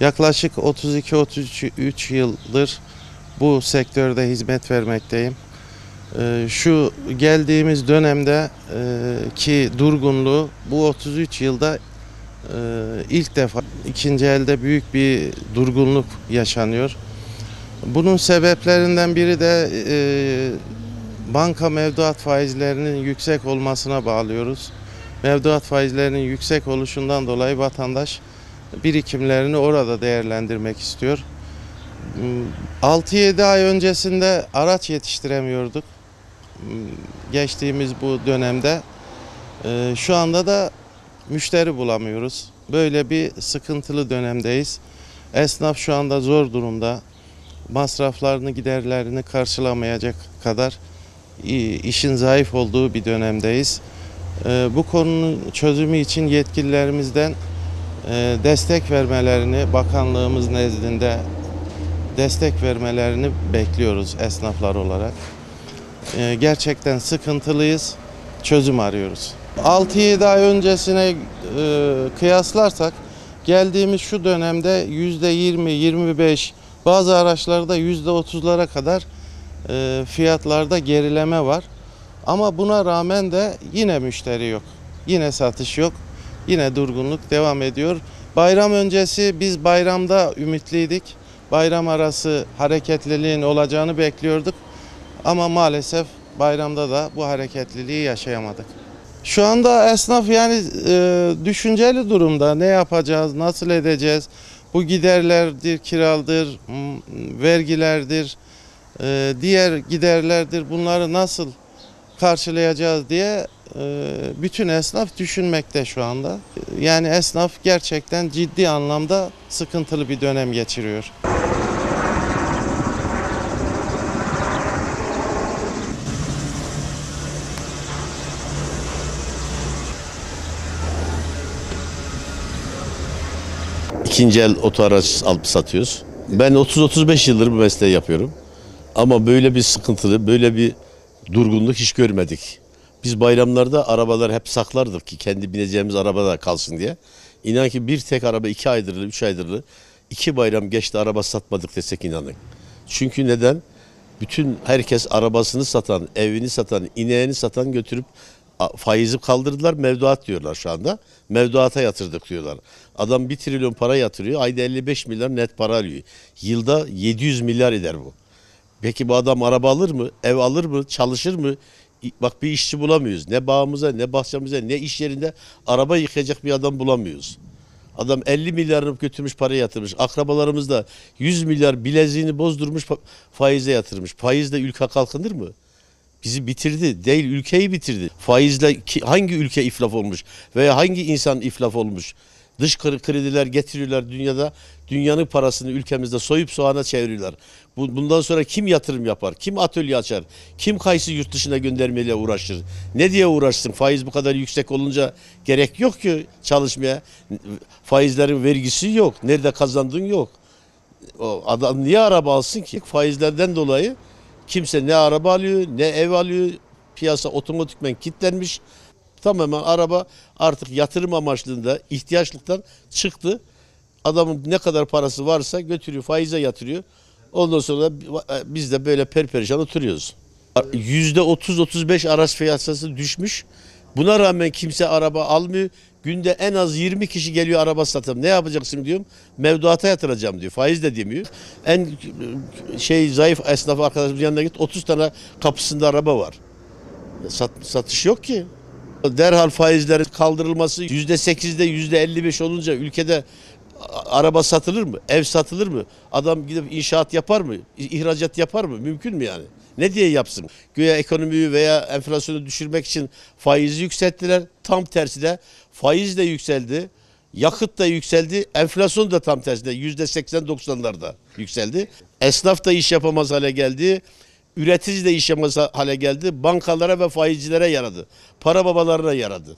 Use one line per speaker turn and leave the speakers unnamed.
Yaklaşık 32-33 yıldır bu sektörde hizmet vermekteyim. Şu geldiğimiz dönemde ki durgunluğu bu 33 yılda ilk defa ikinci elde büyük bir durgunluk yaşanıyor. Bunun sebeplerinden biri de banka mevduat faizlerinin yüksek olmasına bağlıyoruz. Mevduat faizlerinin yüksek oluşundan dolayı vatandaş birikimlerini orada değerlendirmek istiyor. 6-7 ay öncesinde araç yetiştiremiyorduk. Geçtiğimiz bu dönemde şu anda da müşteri bulamıyoruz. Böyle bir sıkıntılı dönemdeyiz. Esnaf şu anda zor durumda. Masraflarını, giderlerini karşılamayacak kadar işin zayıf olduğu bir dönemdeyiz. Bu konunun çözümü için yetkililerimizden destek vermelerini, bakanlığımız nezdinde destek vermelerini bekliyoruz esnaflar olarak. Gerçekten sıkıntılıyız, çözüm arıyoruz. 6-7 ay öncesine kıyaslarsak geldiğimiz şu dönemde %20-25, bazı araçlarda %30'lara kadar fiyatlarda gerileme var. Ama buna rağmen de yine müşteri yok, yine satış yok, yine durgunluk devam ediyor. Bayram öncesi biz bayramda ümitliydik. Bayram arası hareketliliğin olacağını bekliyorduk. Ama maalesef bayramda da bu hareketliliği yaşayamadık. Şu anda esnaf düşünceli durumda. Ne yapacağız, nasıl edeceğiz? Bu giderlerdir, kiradır, vergilerdir, diğer giderlerdir. Bunları nasıl karşılayacağız diye bütün esnaf düşünmekte şu anda. Yani esnaf gerçekten ciddi anlamda sıkıntılı bir dönem geçiriyor.
İkinci el oto araç alıp satıyoruz. Ben 30-35 yıldır bu mesleği yapıyorum. Ama böyle bir sıkıntılı, böyle bir durgunluk hiç görmedik. Biz bayramlarda arabalar hep saklardık ki kendi bineceğimiz arabada kalsın diye. İnan ki bir tek araba 2 aydır, 3 aydır, 2 bayram geçti araba satmadık desek inanın. Çünkü neden? Bütün herkes arabasını satan, evini satan, ineğini satan götürüp faizi kaldırdılar, mevduat diyorlar şu anda. Mevduata yatırdık diyorlar. Adam 1 trilyon para yatırıyor, ayda 55 milyar net para alıyor. Yılda 700 milyar eder bu. Peki bu adam araba alır mı, ev alır mı, çalışır mı? Bak bir işçi bulamıyoruz. Ne bağımıza, ne bahçemize, ne iş yerinde araba yıkayacak bir adam bulamıyoruz. Adam 50 milyarını götürmüş, paraya yatırmış. Akrabalarımız da 100 milyar bileziğini bozdurmuş, faize yatırmış. Faizle ülke kalkınır mı? Bizi bitirdi. Değil, ülkeyi bitirdi. Faizle hangi ülke iflas olmuş veya hangi insan iflas olmuş? Dış krediler getiriyorlar dünyada. Dünyanın parasını ülkemizde soyup soğana çeviriyorlar. Bundan sonra kim yatırım yapar? Kim atölye açar? Kim kayısı yurt dışına göndermeyle uğraşır? Ne diye uğraşsın? Faiz bu kadar yüksek olunca gerek yok ki çalışmaya. Faizlerin vergisi yok. Nerede kazandığın yok. O adam niye araba alsın ki? Faizlerden dolayı kimse ne araba alıyor, ne ev alıyor. Piyasa otomatikmen kilitlenmiş. Tamamen araba artık yatırım amaçlığında ihtiyaçlıktan çıktı. Adamın ne kadar parası varsa götürüyor, faize yatırıyor. Ondan sonra biz de böyle perperişan oturuyoruz. %30-35 araç fiyatı düşmüş. Buna rağmen kimse araba almıyor. Günde en az 20 kişi geliyor araba satalım. Ne yapacaksın diyorum. Mevduata yatıracağım diyor. Faiz de demiyor. En zayıf esnaf arkadaşımızın yanına git. 30 tane kapısında araba var. Satış yok ki. Derhal faizlerin kaldırılması %8'de %55 olunca ülkede araba satılır mı? Ev satılır mı? Adam gidip inşaat yapar mı? İhracat yapar mı? Mümkün mü yani? Ne diye yapsın? Güya ekonomiyi veya enflasyonu düşürmek için faizi yükselttiler. Tam tersi de faiz de yükseldi. Yakıt da yükseldi. Enflasyon da tam tersine %80-90'larda yükseldi. Esnaf da iş yapamaz hale geldi. Üretici de iş yapamaz hale geldi. Bankalara ve faizcilere yaradı. Para babalarına yaradı.